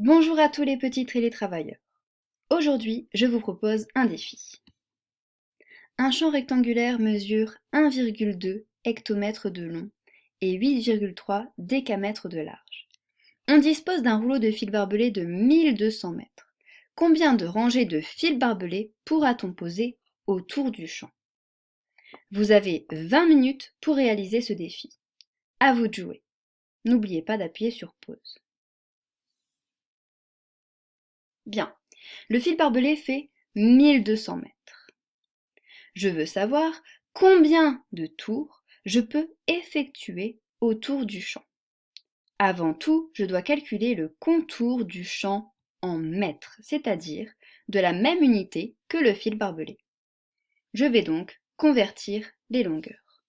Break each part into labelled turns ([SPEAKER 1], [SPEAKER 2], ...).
[SPEAKER 1] Bonjour à tous les petits télétravailleurs. Aujourd'hui, je vous propose un défi. Un champ rectangulaire mesure 1,2 hectomètres de long et 8,3 décamètres de large. On dispose d'un rouleau de fil barbelé de 1200 mètres. Combien de rangées de fils barbelés pourra-t-on poser autour du champ? Vous avez 20 minutes pour réaliser ce défi. À vous de jouer. N'oubliez pas d'appuyer sur pause. Bien, le fil barbelé fait 1200 mètres. Je veux savoir combien de tours je peux effectuer autour du champ. Avant tout, je dois calculer le contour du champ en mètres, c'est-à-dire de la même unité que le fil barbelé. Je vais donc convertir les longueurs.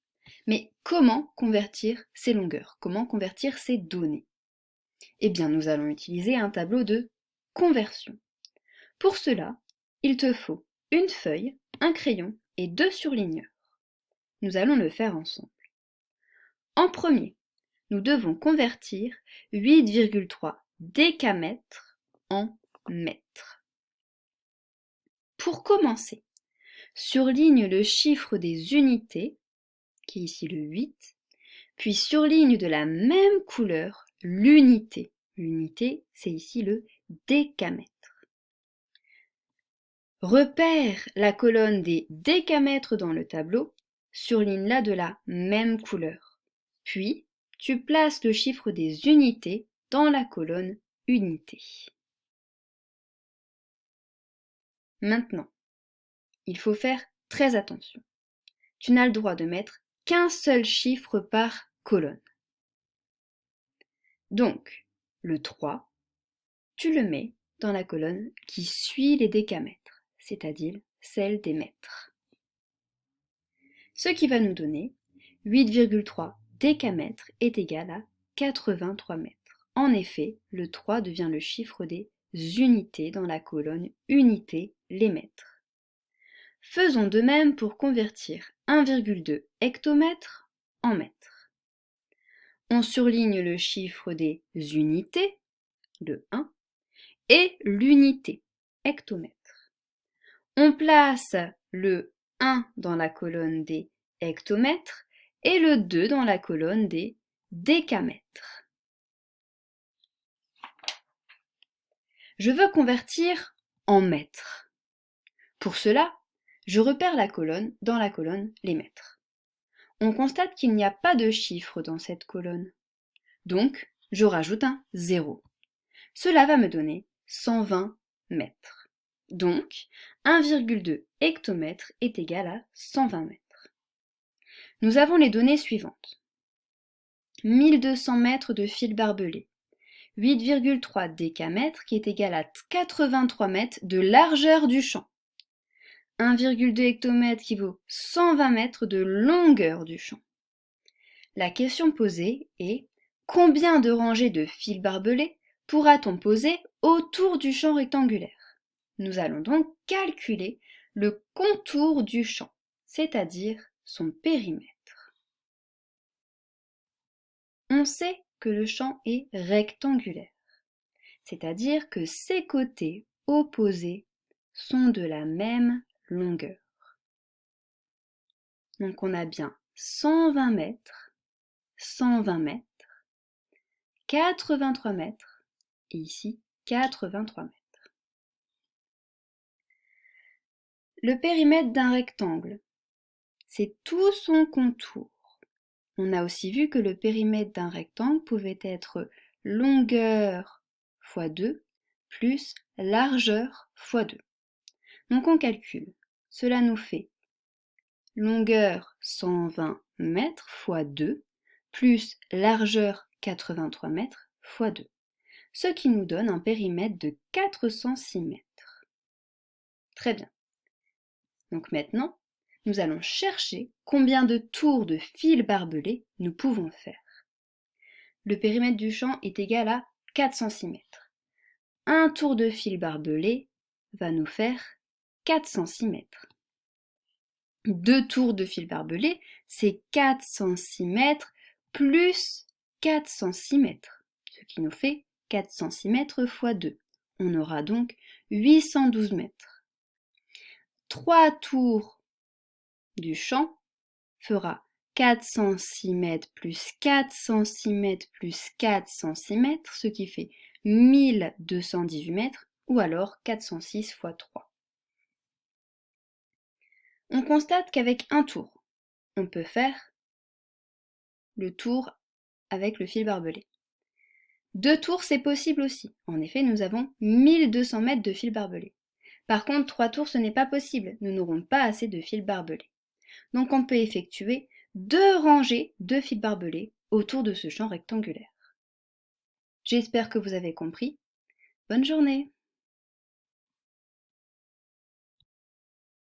[SPEAKER 1] Mais comment convertir ces longueurs? Comment convertir ces données? Eh bien, nous allons utiliser un tableau de conversion. Pour cela, il te faut une feuille, un crayon et 2 surligneurs. Nous allons le faire ensemble. En premier, nous devons convertir 8,3 décamètres en mètres. Pour commencer, surligne le chiffre des unités, qui est ici le 8, puis surligne de la même couleur l'unité. L'unité, c'est ici le décamètre. Repère la colonne des décamètres dans le tableau, surligne-la de la même couleur. Puis, tu places le chiffre des unités dans la colonne unité. Maintenant, il faut faire très attention. Tu n'as le droit de mettre qu'un seul chiffre par colonne. Donc, le 3, tu le mets dans la colonne qui suit les décamètres, c'est-à-dire celle des mètres. Ce qui va nous donner 8,3 décamètres est égal à 83 mètres. En effet, le 3 devient le chiffre des unités dans la colonne unité, les mètres. Faisons de même pour convertir 1,2 hectomètres en mètres. On surligne le chiffre des unités, le 1, et l'unité, hectomètre. On place le 1 dans la colonne des hectomètres et le 2 dans la colonne des décamètres. Je veux convertir en mètres. Pour cela, je repère la colonne dans la colonne les mètres. On constate qu'il n'y a pas de chiffre dans cette colonne. Donc, je rajoute un 0. Cela va me donner 120 mètres. Donc, 1,2 hectomètres est égal à 120 mètres. Nous avons les données suivantes. 1200 mètres de fil barbelé, 8,3 décamètres qui est égal à 83 mètres de largeur du champ, 1,2 hectomètres qui vaut 120 mètres de longueur du champ. La question posée est combien de rangées de fil barbelé pourra-t-on poser autour du champ rectangulaire? Nous allons donc calculer le contour du champ, c'est-à-dire son périmètre. On sait que le champ est rectangulaire, c'est-à-dire que ses côtés opposés sont de la même longueur. Donc on a bien 120 mètres, 120 mètres, 83 mètres et ici 83 mètres. Le périmètre d'un rectangle, c'est tout son contour. On a aussi vu que le périmètre d'un rectangle pouvait être longueur fois 2 plus largeur fois 2. Donc on calcule. Cela nous fait longueur 120 mètres fois 2 plus largeur 83 mètres fois 2, ce qui nous donne un périmètre de 406 mètres. Très bien. Donc maintenant, nous allons chercher combien de tours de fil barbelé nous pouvons faire. Le périmètre du champ est égal à 406 mètres. Un tour de fil barbelé va nous faire 406 mètres. 2 tours de fil barbelé, c'est 406 mètres plus 406 mètres, ce qui nous fait 406 mètres fois 2. On aura donc 812 mètres. 3 tours du champ fera 406 mètres plus 406 mètres plus 406 mètres, ce qui fait 1218 mètres, ou alors 406 fois 3. On constate qu'avec un tour, on peut faire le tour avec le fil barbelé. 2 tours, c'est possible aussi. En effet, nous avons 1200 mètres de fil barbelé. Par contre, 3 tours, ce n'est pas possible. Nous n'aurons pas assez de fil barbelé. Donc on peut effectuer 2 rangées de fil barbelé autour de ce champ rectangulaire. J'espère que vous avez compris. Bonne journée!